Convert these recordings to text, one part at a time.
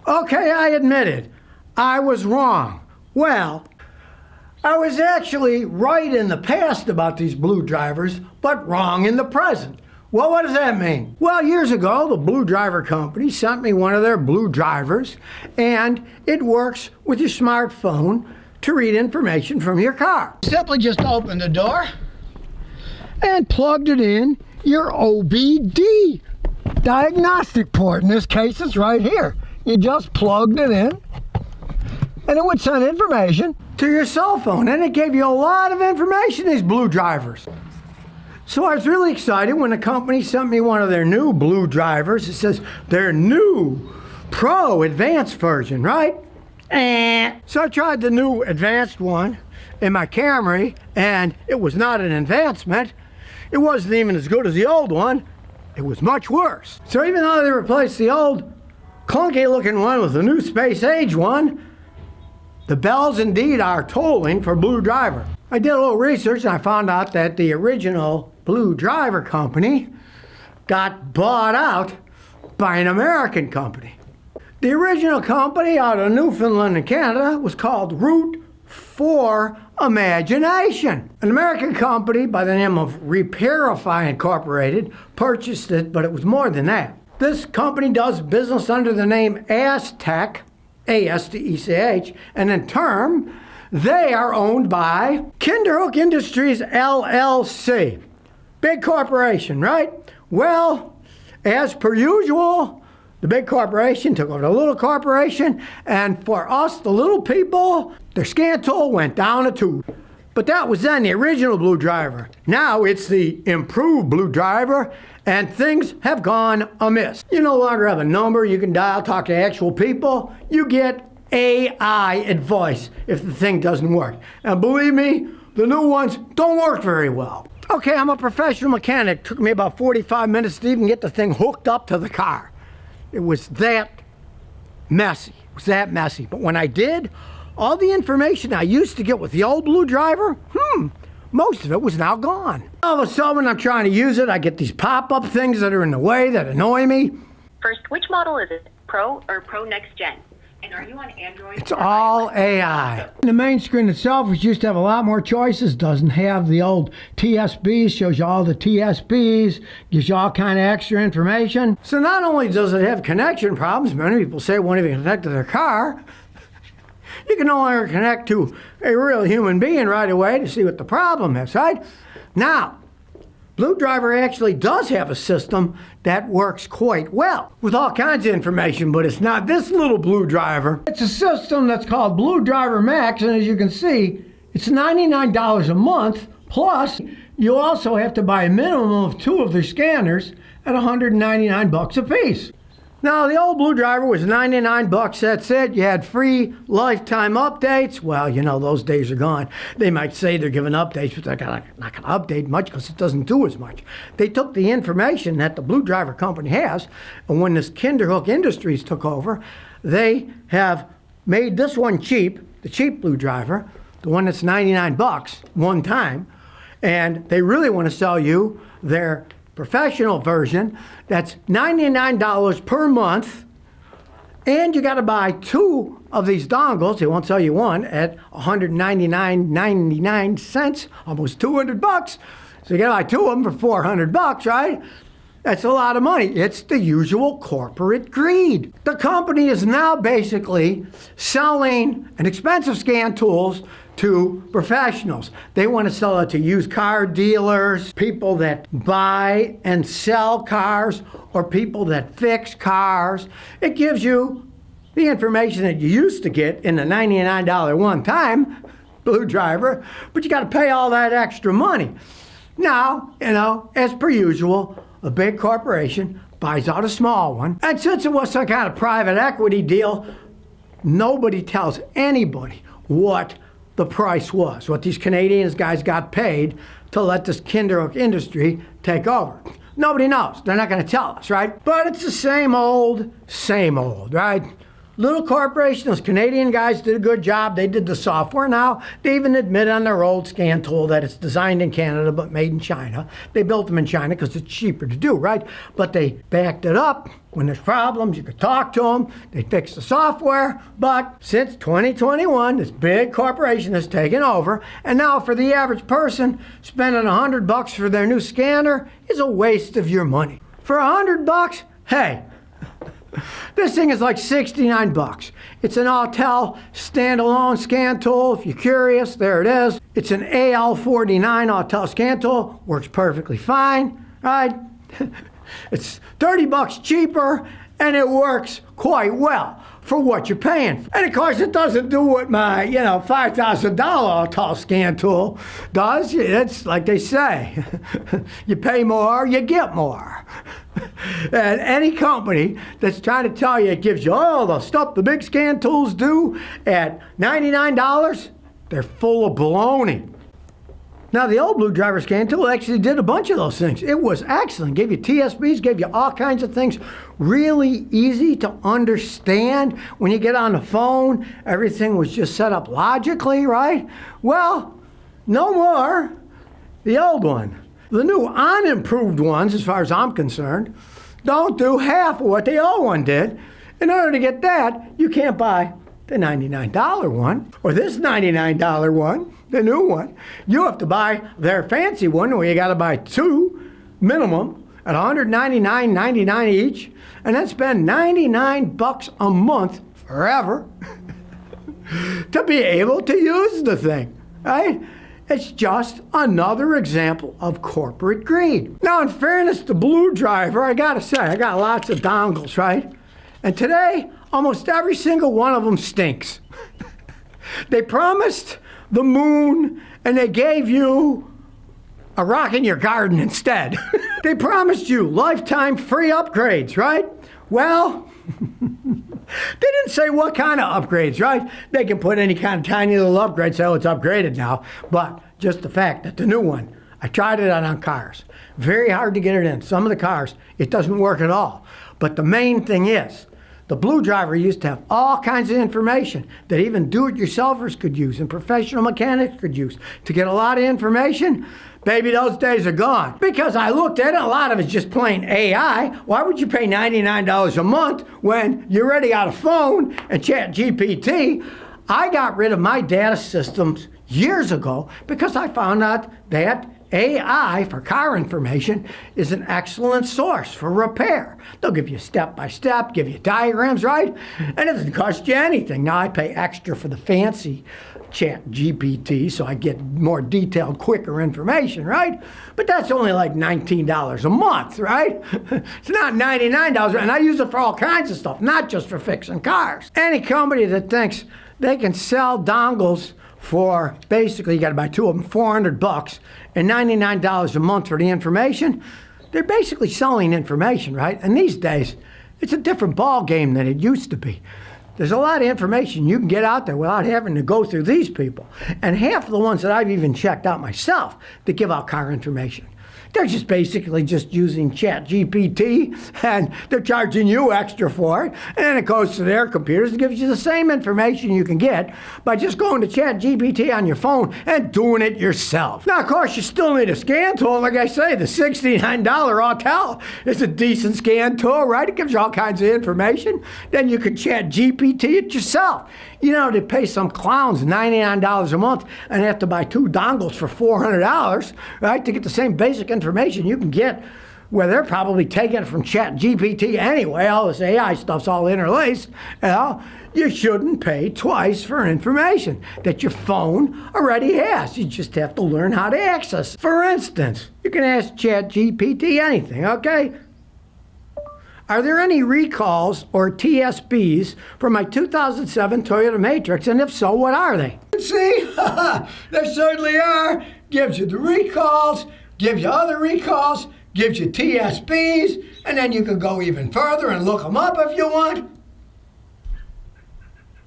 Okay, I admit it. I was wrong. Well, I was actually right in the past about these BlueDrivers, but wrong in the present. Well, what does that mean? Well, years ago, the BlueDriver company sent me one of their BlueDrivers, and it works with your smartphone to read information from your car. Simply just open the door and plugged it in your OBD diagnostic port. In this case, it's right here. You just plugged it in, and it would send information to your cell phone, and it gave you a lot of information, these BlueDrivers. So I was really excited when the company sent me one of their new BlueDrivers. It says their new Pro Advanced version, right? So I tried the new advanced one in my Camry, and it was not an advancement. It wasn't even as good as the old one. It was much worse. So even though they replaced the old clunky looking one with the new space age one, the bells indeed are tolling for BlueDriver. I did a little research and I found out that the original BlueDriver company got bought out by an American company. The original company out of Newfoundland and Canada was called Route 4 Imagination. An American company by the name of Repairify Incorporated purchased it, but it was more than that. This company does business under the name Aztec, A-S-T-E-C-H, and in turn, they are owned by Kinderhook Industries, LLC. Big corporation, right? Well, as per usual, the big corporation took over the little corporation, and for us, the little people, their scan tool went down a tube. But that was then the original BlueDriver. Now it's the improved BlueDriver, and things have gone amiss. You no longer have a number you can dial, talk to actual people. You get AI advice if the thing doesn't work. And believe me, the new ones don't work very well. Okay, I'm a professional mechanic. It took me about 45 minutes to even get the thing hooked up to the car. It was that messy. But when I did, all the information I used to get with the old BlueDriver, most of it was now gone. All of a sudden, when I'm trying to use it, I get these pop-up things that are in the way that annoy me. First, which model is it? Pro or Pro Next Gen? And are you on Android? It's all AI. The main screen itself, which used to have a lot more choices, doesn't have the old TSBs, shows you all the TSBs, gives you all kind of extra information. So not only does it have connection problems, many people say it won't even connect to their car. You can no longer connect to a real human being right away to see what the problem is, right? Now, BlueDriver actually does have a system that works quite well with all kinds of information, but it's not this little BlueDriver. It's a system that's called BlueDriver Max, and as you can see, it's $99 a month, plus you also have to buy a minimum of 2 of their scanners at $199 a piece. Now, the old BlueDriver was $99, that's it. You had free lifetime updates. Well, you know, those days are gone. They might say they're giving updates, but they're not going to update much because it doesn't do as much. They took the information that the BlueDriver company has, and when this Kinderhook Industries took over, they have made this one cheap, the cheap BlueDriver, the one that's $99 one time, and they really want to sell you their professional version that's $99 per month, and you got to buy 2 of these dongles. They won't sell you one at $199.99, almost $200. So you got to buy 2 of them for $400, right? That's a lot of money. It's the usual corporate greed. The company is now basically selling inexpensive scan tools to professionals. They want to sell it to used car dealers, people that buy and sell cars, or people that fix cars. It gives you the information that you used to get in the $99 one-time BlueDriver, but you got to pay all that extra money. Now, you know, as per usual, a big corporation buys out a small one, and since it was some kind of private equity deal, nobody tells anybody what the price was, what these Canadian guys got paid to let this Kinderhook industry take over. Nobody knows. They're not going to tell us, right? But it's the same old, right? Little corporation, those Canadian guys did a good job. They did the software. Now, they even admit on their old scan tool that it's designed in Canada but made in China. They built them in China because it's cheaper to do, right? But they backed it up. When there's problems, you could talk to them. They fixed the software. But since 2021, this big corporation has taken over. And now for the average person, spending $100 for their new scanner is a waste of your money. For $100, hey, this thing is like $69. It's an Autel standalone scan tool. If you're curious, there it is. It's an AL49 Autel scan tool. Works perfectly fine, right? It's $30 cheaper, and it works quite well for what you're paying. And of course, it doesn't do what my, $5,000 Autel scan tool does. It's like they say, you pay more, you get more. And any company that's trying to tell you it gives you all the stuff the big scan tools do at $99, they're full of baloney. Now, the old BlueDriver scan tool actually did a bunch of those things. It was excellent. Gave you TSBs, gave you all kinds of things. Really easy to understand. When you get on the phone, everything was just set up logically, right? Well, no more. The old one. The new unimproved ones, as far as I'm concerned, don't do half of what the old one did. In order to get that, you can't buy the $99 one or this $99 one, the new one. You have to buy their fancy one where you got to buy two minimum at $199.99 each, and then spend $99 a month forever to be able to use the thing, right? It's just another example of corporate greed. Now, in fairness to BlueDriver, I gotta say, I got lots of dongles, right? And today, almost every single one of them stinks. They promised the moon, and they gave you a rock in your garden instead. They promised you lifetime free upgrades, right? Well, they didn't say what kind of upgrades, right? They can put any kind of tiny little upgrade, say, oh, it's upgraded now. But just the fact that the new one, I tried it out on cars. Very hard to get it in. Some of the cars, it doesn't work at all. But the main thing is, the BlueDriver used to have all kinds of information that even do-it-yourselfers could use and professional mechanics could use to get a lot of information. Baby, those days are gone. Because I looked at it, a lot of it's just plain AI. Why would you pay $99 a month when you already got a phone and ChatGPT? I got rid of my data systems years ago because I found out that AI for car information is an excellent source for repair. They'll give you step-by-step, give you diagrams, right? And it doesn't cost you anything. Now I pay extra for the fancy ChatGPT, so I get more detailed, quicker information, right? But that's only like $19 a month, right? It's not $99, and I use it for all kinds of stuff, not just for fixing cars. Any company that thinks they can sell dongles for basically, you got to buy two of them, $400 and $99 a month for the information, they're basically selling information, right? And these days, it's a different ball game than it used to be. There's a lot of information you can get out there without having to go through these people. And half of the ones that I've even checked out myself that give out car information, they're just basically just using ChatGPT, and they're charging you extra for it. And then it goes to their computers and gives you the same information you can get by just going to ChatGPT on your phone and doing it yourself. Now, of course, you still need a scan tool. Like I say, the $69 Autel is a decent scan tool, right? It gives you all kinds of information. Then you can ChatGPT it yourself. You know, they pay some clowns $99 a month and have to buy two dongles for $400, right, to get the same basic information you can get where they're probably taking it from ChatGPT anyway. All this AI stuff's all interlaced. You shouldn't pay twice for information that your phone already has. You just have to learn how to access it. For instance, you can ask ChatGPT anything, okay? Are there any recalls or TSBs for my 2007 Toyota Matrix? And if so, what are they? See, there certainly are. Gives you the recalls, gives you other recalls, gives you TSBs, and then you can go even further and look them up if you want.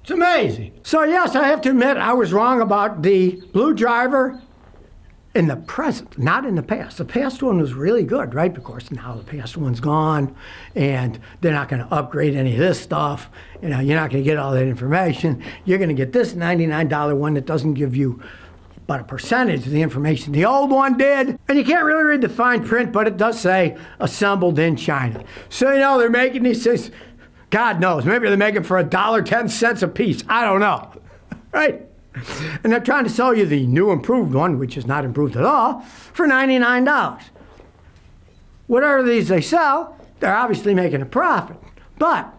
It's amazing. So yes, I have to admit I was wrong about the BlueDriver in the present, not in the past. The past one was really good, right? Of course, now the past one's gone, and they're not going to upgrade any of this stuff. You know, you're not going to get all that information. You're going to get this $99 one that doesn't give you but a percentage of the information the old one did. And you can't really read the fine print, but it does say assembled in China. So, you know, they're making these things, God knows, maybe they're making for $1.10 a piece. I don't know, right? And they're trying to sell you the new improved one, which is not improved at all, for $99. Whatever these they sell, they're obviously making a profit. But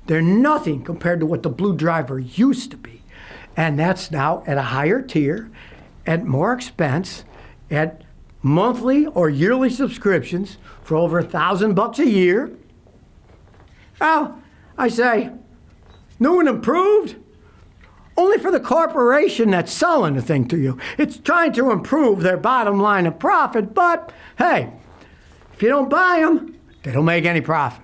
they're nothing compared to what the BlueDriver used to be. And that's now at a higher tier, at more expense, at monthly or yearly subscriptions for over $1,000 a year. Well, I say, new and improved? Only for the corporation that's selling the thing to you. It's trying to improve their bottom line of profit, but hey, if you don't buy them, they don't make any profit.